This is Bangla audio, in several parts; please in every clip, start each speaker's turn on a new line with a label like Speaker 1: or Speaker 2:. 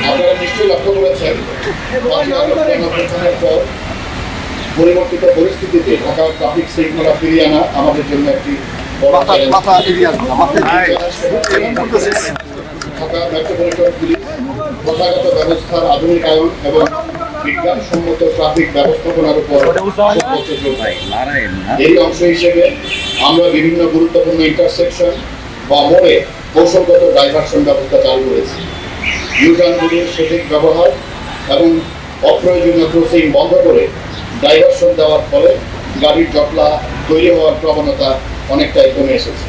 Speaker 1: আপনারা নিশ্চয়ই লক্ষ্য করেছেন পর পরিবর্তিত পরিস্থিতিতে ঢাকা ট্রাফিক শৃঙ্খলা ফিরিয়ে আনা আমাদের জন্য একটি বড় চ্যালেঞ্জ। ঢাকা মেট্রোপলিটন পুলিশ প্রথাগত ব্যবস্থার আধুনিকায়ন এবং বিজ্ঞানসম্মত ট্রাফিক ব্যবস্থাপনার উপর এই অংশ হিসেবে আমরা বিভিন্ন গুরুত্বপূর্ণ ইন্টারসেকশন বা মোড়ে কৌশলগত ডাইভারশন ব্যবস্থা চালু করেছি। ইউটার্নগুলির সঠিক ব্যবহার এবং অপ্রয়োজনীয় ক্রসিং বন্ধ করে ডাইভারশন দেওয়ার ফলে গাড়ির জটলা তৈরি হওয়ার প্রবণতা অনেকটাই কমে এসেছে।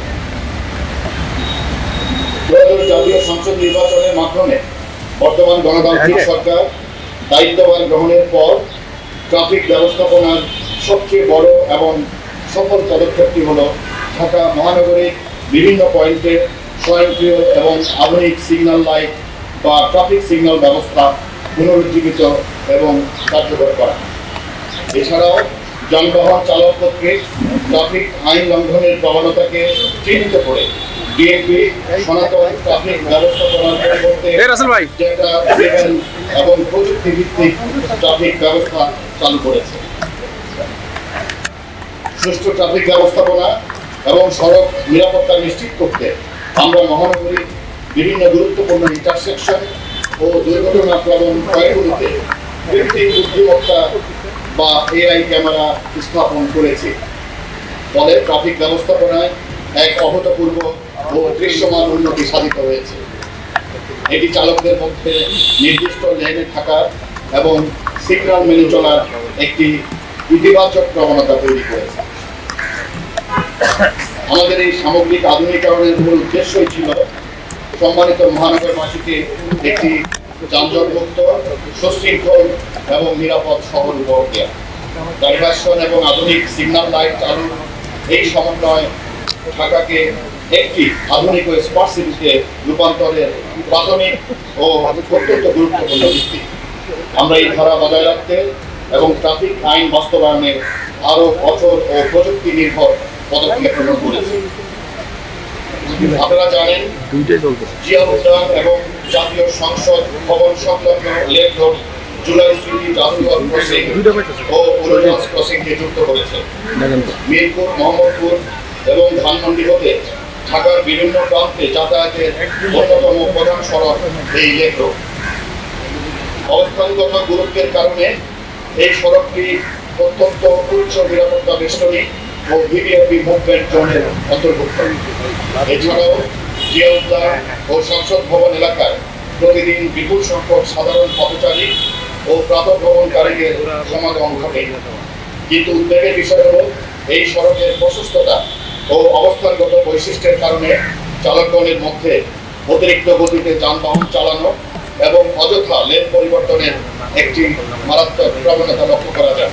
Speaker 1: জাতীয় সংসদ নির্বাচনের মাধ্যমে বর্তমান গণতান্ত্রিক সরকার দায়িত্বভার গ্রহণের পর ট্রাফিক ব্যবস্থাপনার সবচেয়ে বড় এবং সফল পদক্ষেপটি হল ঢাকা মহানগরীর বিভিন্ন পয়েন্টে স্বয়ংক্রিয় এবং আধুনিক সিগন্যাল লাইট বা ট্রাফিক সিগন্যাল ব্যবস্থা পুনরুজ্জীবিত এবং কার্যকর করা। এছাড়াও যানবাহন চালক কর্তৃক ট্রাফিক আইন লঙ্ঘনের প্রবণতাকে চিহ্নিত করে ডিএমপি সনাতন ট্রাফিক ব্যবস্থাপনার পরিবর্তে ডেটা ড্রিভেন এবং প্রযুক্তি ভিত্তিক ট্রাফিক ব্যবস্থা চালু করেছে। সুষ্ঠু ট্রাফিক ব্যবস্থাপনা এবং সড়ক নিরাপত্তা নিশ্চিত করতে আমরা মহানগরীর বিভিন্ন গুরুত্বপূর্ণ ইন্টারসেকশন ও দুর্ঘটনাপ্রবণ পয়েন্টগুলিতে কৃত্রিম বুদ্ধিমত্তা বা এআই ক্যামেরা স্থাপন করেছি। ফলে ট্রাফিক ব্যবস্থাপনায় এক অভূতপূর্ব ও দৃশ্যমান উন্নতি সাধিত হয়েছে। এটি চালকদের মধ্যে নির্দিষ্ট লেনে থাকার এবং সিগন্যাল মেনে চলার একটি ইতিবাচক প্রবণতা তৈরি করেছে। আমাদের এই সামগ্রিক আধুনিকায়নের মূল উদ্দেশ্যই ছিল সম্মানিত মহানগরবাসীকে একটি যানজটমুক্ত, সুশৃঙ্খল এবং নিরাপদ শহর উপহার দেওয়া। ডাইভারশন এবং আধুনিক সিগন্যাল লাইট চালু এই সমন্বয় ঢাকাকে একটি আধুনিক ও স্মার্ট সিটিতে রূপান্তরের প্রাথমিক ও অত্যন্ত গুরুত্বপূর্ণ ভিত্তি। আমরা এই ধারা বজায় রাখতে এবং ট্রাফিক আইন বাস্তবায়নে আরও কঠোর ও প্রযুক্তি নির্ভর পদক্ষেপ গ্রহণ করেছি। আপনারা জানেন জিয়া উদ্যান এবং জাতীয় সংসদ ভবন সংলগ্ন লেক রোড জুলাই স্মৃতি জাদুঘর ক্রসিং ও উড়োজাহাজ ক্রসিংকে যুক্ত করেছে। মিরপুর, মোহাম্মদপুর এবং ধানমন্ডি হতে ঢাকার বিভিন্ন প্রান্তে যাতায়াতের অন্যতম প্রধান সড়ক এই লেক রোড। অবস্থানগত গুরুত্বের কারণে এই সড়কটি অত্যন্ত উচ্চ নিরাপত্তা বেষ্টনী ও ভিভিআইপি মুভমেন্ট জোনের অন্তর্ভুক্ত। এছাড়াও জিয়া উদ্যান ও সংসদ ভবন এলাকায় প্রতিদিন বিপুল সংখ্যক সাধারণ পথচারী ও প্রাতঃভ্রমণকারীদের সমাগম ঘটে। কিন্তু উদ্বেগের বিষয় হল এই সড়কের প্রশস্ততা ও অবস্থানগত বৈশিষ্ট্যের কারণে চালকগণের মধ্যে অতিরিক্ত গতিতে যানবাহন চালানো এবং অযথা লেন পরিবর্তনের একটি মারাত্মক প্রবণতা লক্ষ্য করা যায়।